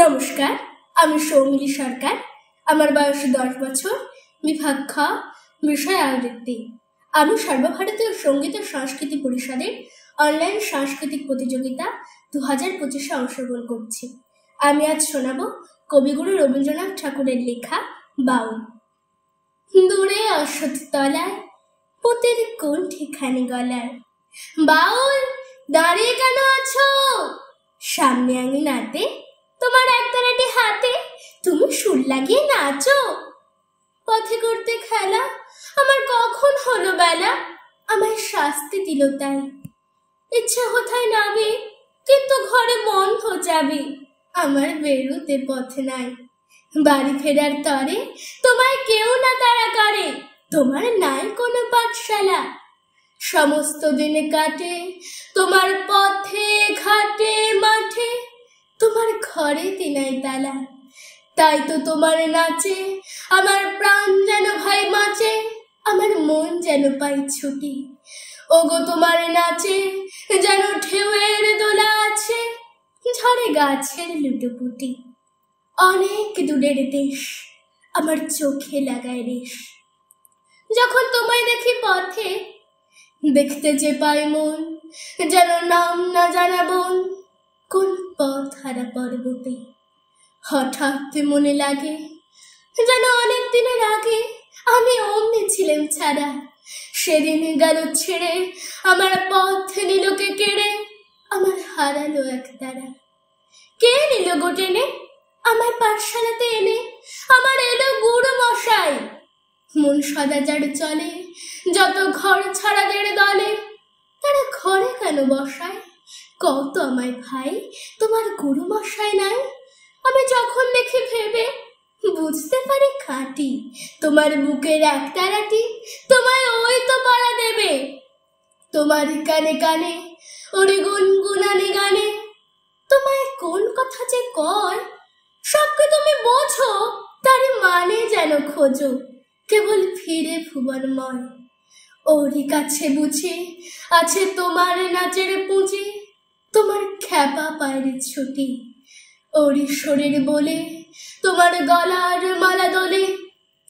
নমস্কার, আমি সৌমিলি সরকার। আমার বয়স 10 বছর। বিভাগ খ, বিষয় আবৃত্তি। আমি সর্বভারতীয় সঙ্গীত ও সংস্কৃতি পরিষদের অনলাইন সাংস্কৃতিক প্রতিযোগিতা 2025-এ অংশগ্রহণ করছি। আমি আজ শোনাব কবিগুরু রবীন্দ্রনাথ ঠাকুরের লেখা বাউল। দূরে অশ্বত্থ তলায় পুঁতের কোন ঠিকানি গলায়, বাউল দাঁড়িয়ে কেন আছো? সামনে আঙিনাতে তোমার একতারাটি হাতে, তুমি সুর লাগিয়ে নাচো। পথে করতে খেলা আমার কখন হলো বেলা, আমায় শাস্তি দিল তাই। ইচ্ছে কোথায় নাবে, কিন্তু ঘরে বন্ধ যাবে, আমার বেরোতে পথ নাই। বাড়ি ফেরার তরে তোমায় কেউ না তাড়া করে, তোমার নাই কোনো পাঠশালা। সমস্ত দিন কাটে তোমার পথে ঘাটে মাঠে, তোমার ঘরে তিনাই তালা। তাই তো তোমার নাচে আমার প্রাণ যেন ভাই মাচে, আমার মন যেন পাই ছুটি। ওগো তোমার নাচে যেন ঢেউয়ের দোলা আছে, ঝরে গাছের লুটোপুটি। অনেক দূরের দেশ আমার চোখে লাগায় রেশ, যখন তোমায় দেখি পথে দেখতে যে পাই মন যেন নাম না জানা বন। কোন পথ হারা পর্বতে হঠাৎ মনে লাগে যেন অনেক দিনের আগে আমি অমনি ছিলাম ছাড়া। সেদিন গেল ছেড়ে আমার পথ নিল কে কেড়ে, আমার হারালো এক তারা। কে নিল গো টেনে আমার পাঠশালাতে এনে, আমার এলো গুরু মশাই। মন সদা যার চলে যত ঘর ছাড়াদের দলে, তারা ঘরে কেন বসায়? কত আমায় ভাই তোমার গুরু মশাই নাই। আমি যখন দেখি ভেবে বুঝতে পারি খাঁটি, তোমার বুকের একতারাটি তোমায় ওই তো পাড়া দেবে। তোমার কানে কানে ওরে গুনগুনানি গানে, তোমায় কোন কথা যে কয় সবকে তুমি বোঝো, তার মানে যেন খোঁজো কেবল ফিরে ভুবনময়। ওরই কাছে বুঝি আছে তোমার নাচের পুঁজি, তোমার খ্যাপা পায়ের ছুটি। ওরই শরীর বলে তোমার গলার মালা দোলে,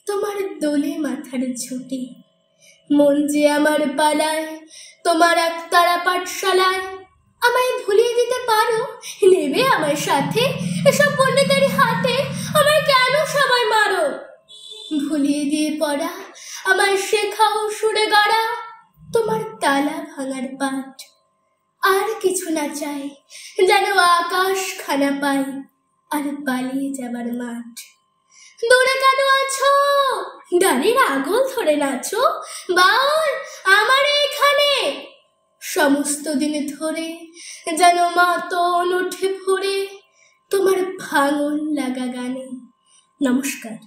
তোমার দোলে মাথার ছুটি। মন যে আমার পালায় তোমার একতারা পাঠশালায়, আমায় ভুলিয়ে দিতে পারো নেবে আমার সাথে এসব পণ্ডিতের হাতে, আমায় কেন সবাই মারো? ভুলিয়ে দিয়ে পড়া আমায় শেখাও সুরে গড়া, তোমার তালা ভাঙার পাঠ। আর কিছু না চাই যেন আকাশ খানা পাই আর পালিয়ে যাবার মাঠ। দূরে কেন আছো? গাড়ির আগুন ধরে নাচো, বাউল আমার এখানে। সমস্ত দিন ধরে যেন মাতন ওঠে ভরে তোমার ভাঙন লাগা গানে। নমস্কার।